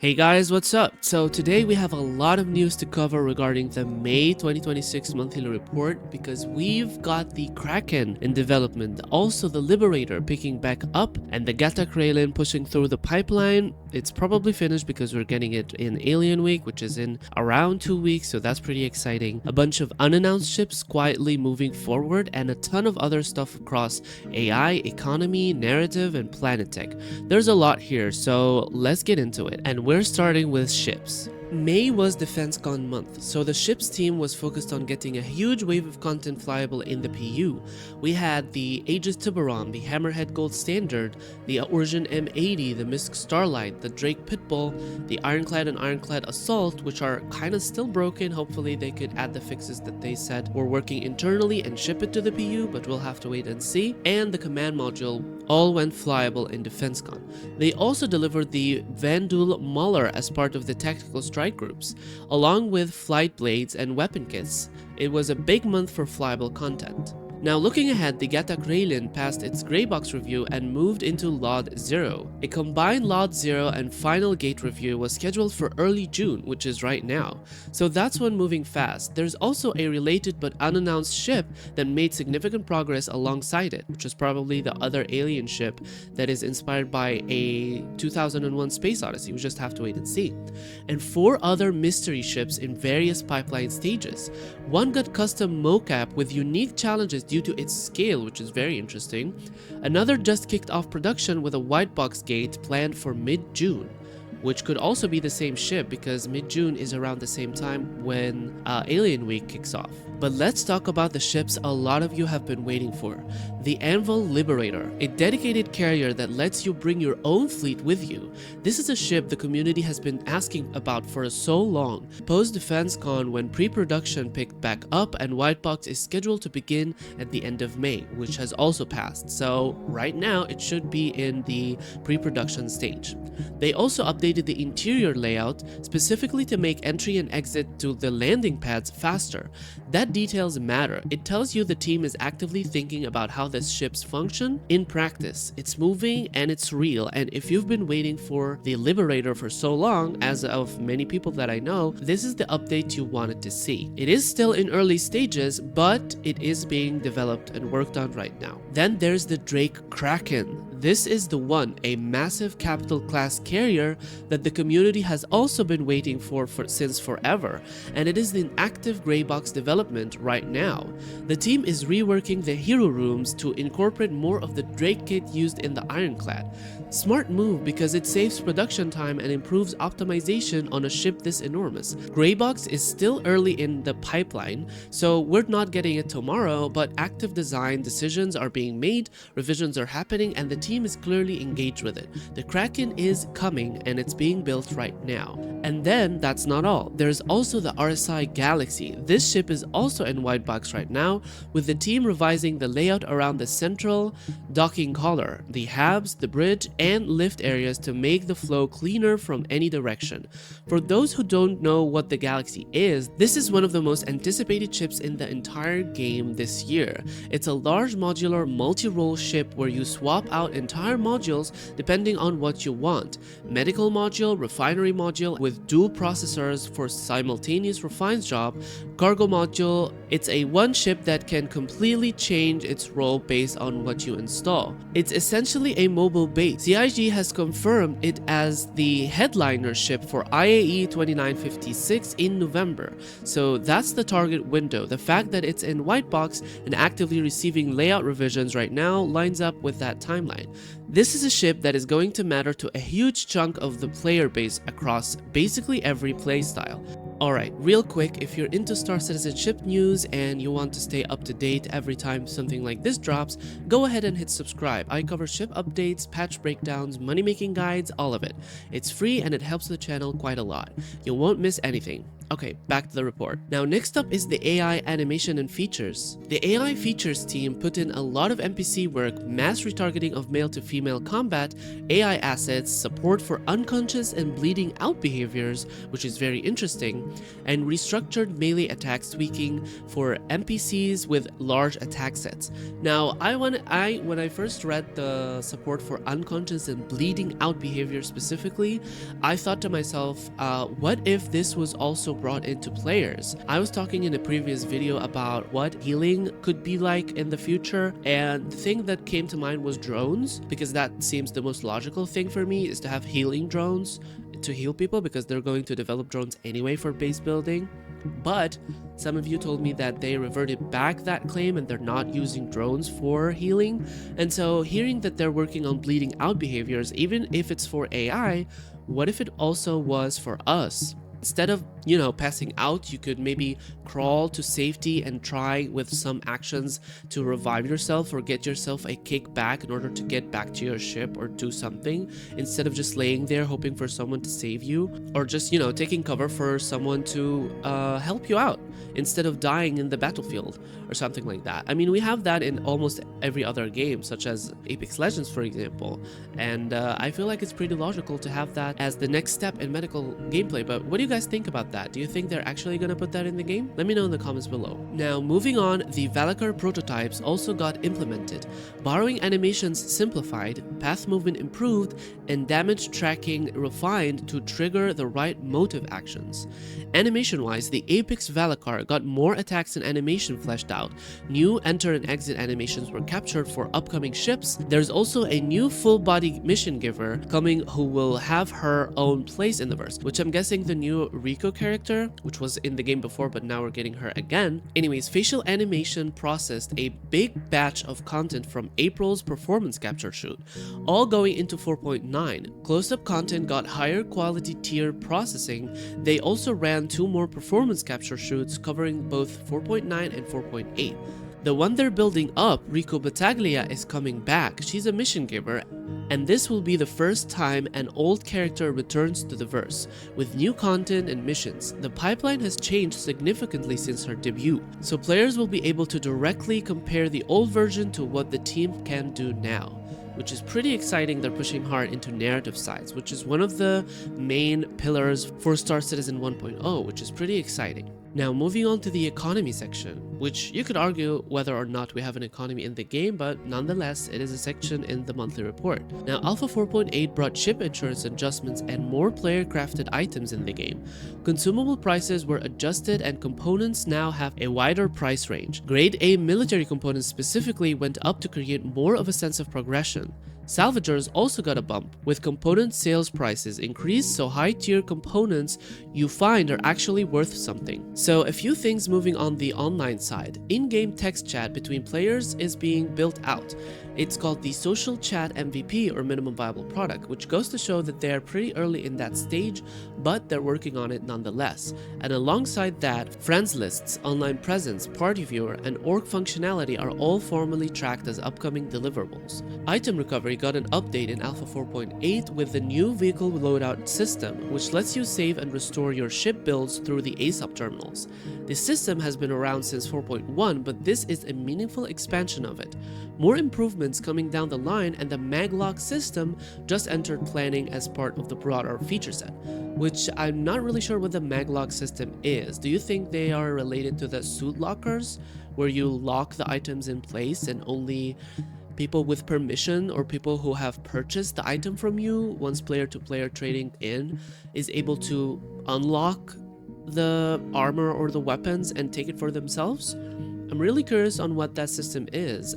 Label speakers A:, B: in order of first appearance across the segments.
A: Hey guys, what's up? So today we have a lot of news to cover regarding the May 2026 monthly report because we've got the Kraken in development, also the Liberator picking back up, and the Gatac Railen pushing through the pipeline. It's probably finished because we're getting it in Alien Week, which is in around 2 weeks, so that's pretty exciting. A bunch of unannounced ships quietly moving forward, and a ton of other stuff across AI, economy, narrative, and planet tech. There's a lot here, so let's get into it. And we're starting with ships. May was DefenseCon month, so the ships team was focused on getting a huge wave of content flyable in the PU. We had the Aegis Tiburon, the Hammerhead Gold Standard, the Origin M80, the MISC Starlite, the Drake Pitbull, the Ironclad and Ironclad Assault, which are kinda still broken. Hopefully they could add the fixes that they said were working internally and ship it to the PU, but we'll have to wait and see. And the command module all went flyable in DefenseCon. They also delivered the Vandul Mauler as part of the tactical strike groups, along with flight blades and weapon kits. It was a big month for flyable content. Now looking ahead, the Gatac Railen passed its greybox review and moved into LOD 0. A combined LOD 0 and final gate review was scheduled for early June, which is right now. So that's one moving fast. There's also a related but unannounced ship that made significant progress alongside it, which is probably the other alien ship that is inspired by a 2001 Space Odyssey. We just have to wait and see. And 4 other mystery ships in various pipeline stages. One got custom mocap with unique challenges due to its scale, which is very interesting. Another just kicked off production with a whitebox gate planned for mid-June, which could also be the same ship because mid-June is around the same time when Alien Week kicks off. But let's talk about the ships a lot of you have been waiting for. The Anvil Liberator, a dedicated carrier that lets you bring your own fleet with you. This is a ship the community has been asking about for so long. Post DefenseCon, when pre-production picked back up, and whitebox is scheduled to begin at the end of May, which has also passed. So right now it should be in the pre-production stage. They also updated the interior layout specifically to make entry and exit to the landing pads faster. That details matter. It tells you the team is actively thinking about how the ships function in practice. It's moving and it's real, and if you've been waiting for the Liberator for so long, as of many people that I know, this is the update you wanted to see. It is still in early stages, but it is being developed and worked on right now. Then there's the Drake Kraken. This is the one, a massive capital class carrier that the community has also been waiting for since forever, and it is in active greybox development right now. The team is reworking the hero rooms to incorporate more of the Drake kit used in the Ironclad. Smart move because it saves production time and improves optimization on a ship this enormous. Greybox is still early in the pipeline, so we're not getting it tomorrow, but active design decisions are being made, revisions are happening, and the team is clearly engaged with it. The Kraken is coming and it's being built right now. And then that's not all. There's also the RSI Galaxy. This ship is also in whitebox right now, with the team revising the layout around the central docking collar, the halves, the bridge, and lift areas to make the flow cleaner from any direction. For those who don't know what the Galaxy is, this is one of the most anticipated ships in the entire game this year. It's a large modular multi-role ship where you swap out entire modules depending on what you want. Medical module, refinery module with dual processors for simultaneous refines job, cargo module. It's a one ship that can completely change its role based on what you install. It's essentially a mobile base. CIG has confirmed it as the headliner ship for IAE 2956 in November, so that's the target window. The fact that it's in whitebox and actively receiving layout revisions right now lines up with that timeline. This is a ship that is going to matter to a huge chunk of the player base across basically every playstyle. Alright, real quick, if you're into Star Citizen ship news and you want to stay up to date every time something like this drops, go ahead and hit subscribe. I cover ship updates, patch breakdowns, money making guides, all of it. It's free and it helps the channel quite a lot. You won't miss anything. Okay, back to the report. Now, next up is the AI animation and features. The AI features team put in a lot of NPC work, mass retargeting of male to female combat, AI assets, support for unconscious and bleeding out behaviors, which is very interesting, and restructured melee attack tweaking for NPCs with large attack sets. Now, when I first read the support for unconscious and bleeding out behavior specifically, I thought to myself, what if this was also brought into players? I was talking in a previous video about what healing could be like in the future, and the thing that came to mind was drones, because that seems the most logical thing for me, is to have healing drones to heal people, because they're going to develop drones anyway for base building. But some of you told me that they reverted back that claim and they're not using drones for healing. And so hearing that they're working on bleeding out behaviors, even if it's for AI, what if it also was for us? Instead of, passing out, you could maybe crawl to safety and try with some actions to revive yourself or get yourself a kick back in order to get back to your ship or do something, instead of just laying there hoping for someone to save you, or just, taking cover for someone to help you out instead of dying in the battlefield or something like that. I mean, we have that in almost every other game, such as Apex Legends, for example, and I feel like it's pretty logical to have that as the next step in medical gameplay. But what do you guys think about that? Do you think they're actually gonna put that in the game? Let me know in the comments below. Now, moving on, the Valakar prototypes also got implemented. Borrowing animations simplified, path movement improved, and damage tracking refined to trigger the right motive actions. Animation-wise, the Apex Valakar got more attacks and animation fleshed out. New enter and exit animations were captured for upcoming ships. There's also a new full-body mission giver coming who will have her own place in the verse, which I'm guessing the new Recco character, which was in the game before, but now we're getting her again. Anyways, facial animation processed a big batch of content from April's performance capture shoot, all going into 4.9. Close-up content got higher quality tier processing. They also ran 2 more performance capture shoots covering both 4.9 and 4.8. The one they're building up, Recco Battaglia, is coming back. She's a mission giver, and this will be the first time an old character returns to the verse, with new content and missions. The pipeline has changed significantly since her debut, so players will be able to directly compare the old version to what the team can do now, which is pretty exciting. They're pushing hard into narrative sides, which is one of the main pillars for Star Citizen 1.0, which is pretty exciting. Now, moving on to the economy section, which you could argue whether or not we have an economy in the game, but nonetheless, it is a section in the monthly report. Now, Alpha 4.8 brought ship insurance adjustments and more player-crafted items in the game. Consumable prices were adjusted and components now have a wider price range. Grade A military components specifically went up to create more of a sense of progression. Salvagers also got a bump, with component sales prices increased, so high-tier components you find are actually worth something. So a few things moving on the online side. In-game text chat between players is being built out. It's called the Social Chat MVP, or Minimum Viable Product, which goes to show that they're pretty early in that stage, but they're working on it nonetheless. And alongside that, friends lists, online presence, party viewer, and org functionality are all formally tracked as upcoming deliverables. Item recovery got an update in Alpha 4.8 with the new vehicle loadout system, which lets you save and restore your ship builds through the ASOP terminals. This system has been around since 4.1, but this is a meaningful expansion of it. More improvements coming down the line, and the Maglock system just entered planning as part of the broader feature set, which I'm not really sure what the Maglock system is. Do you think they are related to the suit lockers, where you lock the items in place and only people with permission or people who have purchased the item from you, once player-to-player trading in, is able to unlock the armor or the weapons and take it for themselves? I'm really curious on what that system is.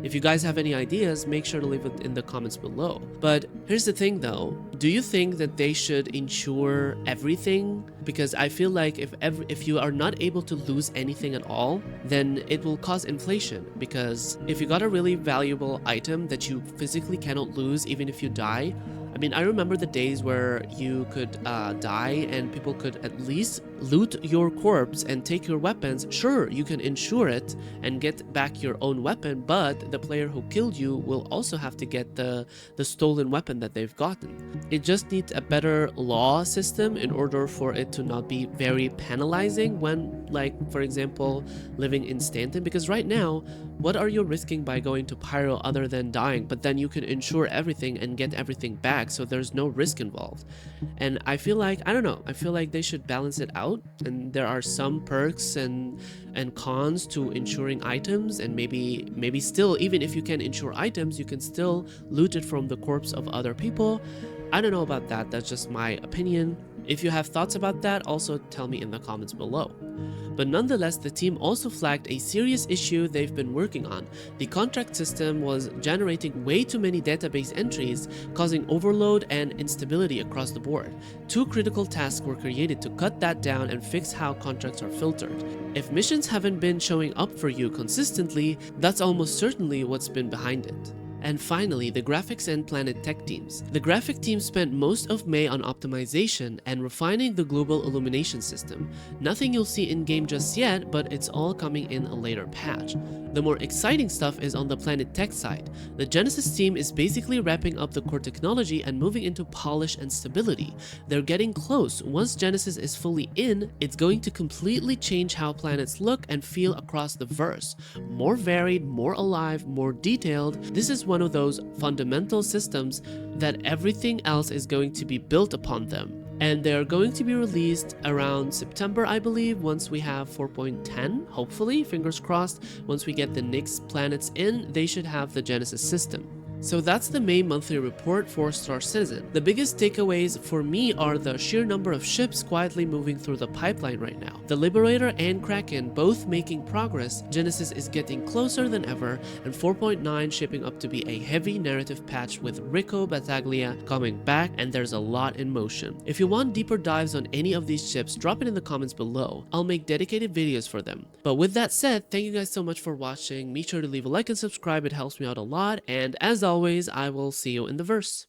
A: If you guys have any ideas, make sure to leave it in the comments below. But here's the thing though, do you think that they should insure everything? Because I feel like if you are not able to lose anything at all, then it will cause inflation. Because if you got a really valuable item that you physically cannot lose even if you die, I mean, I remember the days where you could die and people could at least loot your corpse and take your weapons. Sure, you can insure it and get back your own weapon, but the player who killed you will also have to get the stolen weapon that they've gotten. It just needs a better law system in order for it to not be very penalizing when, like, for example, living in Stanton, because right now, what are you risking by going to Pyro other than dying? But then you can insure everything and get everything back, so there's no risk involved. And I feel like, I don't know, I feel like they should balance it out, and there are some perks and cons to insuring items, and maybe still, even if you can insure items, you can still loot it from the corpse of other people. I don't know about that, that's just my opinion. If you have thoughts about that, also tell me in the comments below. But nonetheless, the team also flagged a serious issue they've been working on. The contract system was generating way too many database entries, causing overload and instability across the board. Two critical tasks were created to cut that down and fix how contracts are filtered. If missions haven't been showing up for you consistently, that's almost certainly what's been behind it. And finally, the graphics and Planet Tech teams. The graphic team spent most of May on optimization and refining the global illumination system. Nothing you'll see in-game just yet, but it's all coming in a later patch. The more exciting stuff is on the Planet Tech side. The Genesis team is basically wrapping up the core technology and moving into polish and stability. They're getting close. Once Genesis is fully in, it's going to completely change how planets look and feel across the verse. More varied, more alive, more detailed. This is one of those fundamental systems that everything else is going to be built upon them. And they're going to be released around September, I believe, once we have 4.10, hopefully, fingers crossed. Once we get the next planets in, they should have the Genesis system. So that's the May monthly report for Star Citizen. The biggest takeaways for me are the sheer number of ships quietly moving through the pipeline right now. The Liberator and Kraken both making progress, Genesis is getting closer than ever, and 4.9 shaping up to be a heavy narrative patch with Recco Battaglia coming back, and there's a lot in motion. If you want deeper dives on any of these ships, drop it in the comments below. I'll make dedicated videos for them. But with that said, thank you guys so much for watching. Make sure to leave a like and subscribe, it helps me out a lot, and as always, I will see you in the verse.